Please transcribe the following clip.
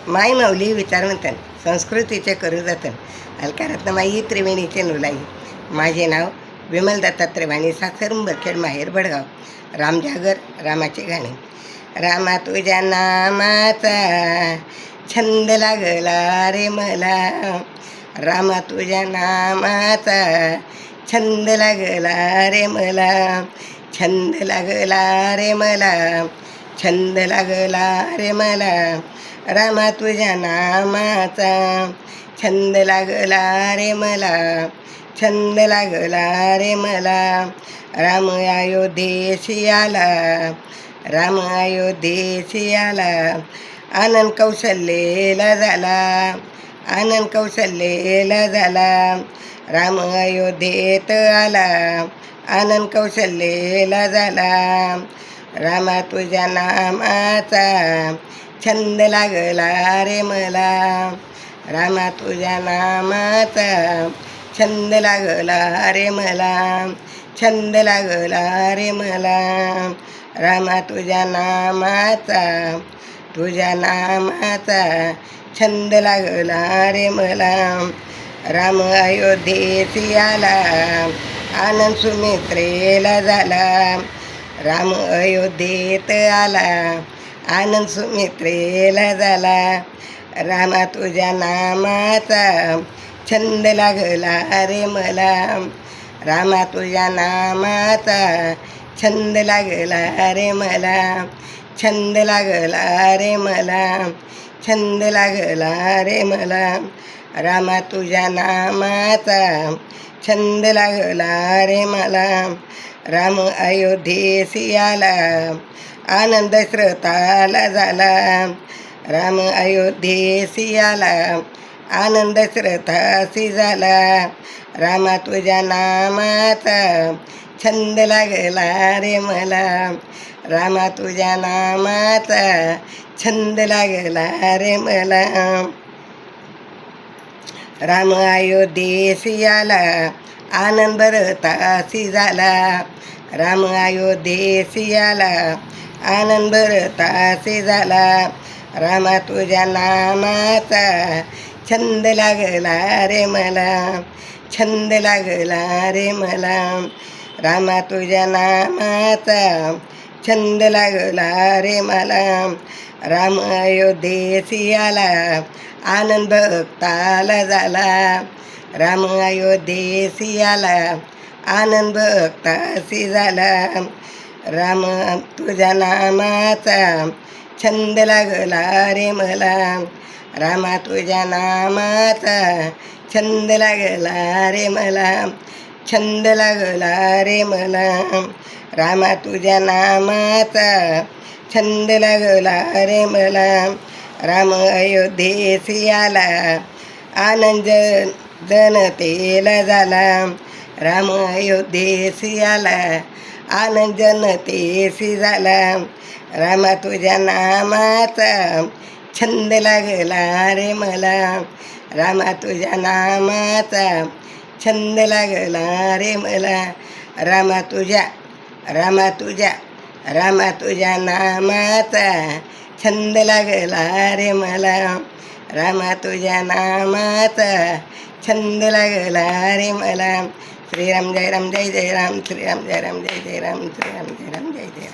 माय माऊली विचारवंतन संस्कृतीचे करू जतन अलकारत्नमाई त्रिवेणीचे नुलाई. माझे नाव विमल दत्तात्रय वाणी, सासर उंबरखेड, माहेर बडगाव. रामजागर रामाचे गाणे. रामा तुझ्या नामाचा छंद लागला रे मला, रामा तुझ्या नामाचा छंद लागला रे मला, छंद लागला रे मला, छंद लागला रे मला, रामा तुझ्या नामाचा छंद लागला रे मला, छंद लागला रे मला. राम अयोध्येशी आला, राम अयोध्येशी आला, आनंद कौशल्येला झाला, आनंद कौशल्येला झाला. राम अयोध्येत आला, आनंद कौशल्येला झाला. रामा तुझ्या नामाचा छंद लागला रे मला, रामा तुझ्या नामाचा छंद लागला रे मला, छंद लागला रे मला. रामा तुझ्या नामाचा, तुझ्या नामाचा छंद लागला रे मला. राम अयोध्येशी आला, आनंद सुमित्रेला झाला, राम अयोध्येत आला, आनंद सुमित्रेला झाला. रामा तुझ्या नामाचा छंद लागला रे मला, रामा तुझ्या नामाचा छंद लागला रे मला, छंद लागला रे मला, छंद लागला रे मला. रामा तुझ्या नामाचा छंद लागला रे मला. राम अयोध्येशी आला, आनंद श्रोताला झाला, राम अयोध्येशी आला, आनंद श्रोताशी झाला. रामा तुझ्या नामाचा छंद लागला रे मला, रामा तुझ्या नामाचा छंद लागला रे मला. राम अयोध्येशी आला, आनंद भरताशी झाला, राम अयोध्येशी आला, आनंद भरताशी झाला. रामा तुझ्या नामाचा छंद लागला रे मला, छंद लागला रे मला. रामा तुझ्या नामाचा छंद लागला रे मला. राम अयोध्येशी आला, आनंद भक्ताला झाला, राम अयोध्येशी आला, आनंद भक्ताशी झाला. राम तुझ्या नामाचा छंद लागला रे मला, रामा तुझ्या नामाचा छंद लागला रे मला, छंद लागला रे मला. रामा तुझ्या नामाचा छंद लागला रे मला. राम अयोध्येशी आला, आनंद जनतेला झाला, राम अयोध्येशी आला, आनंद जनतेशी झाला. रामा तुझ्या नामाचा छंद लागला रे मला, रामा तुझ्या नामाचा छंद लागला रे मला. रामा तुझ्या, रामा तुझ्या, रामा तुझ्या नामाचा छंद लागला रे मला, रामा तुझ्या नामाचा छंद लागला रे मला. श्रीराम जय राम जय जय राम, श्रीराम जय राम जय जय राम, श्रीराम जय राम जय जय राम.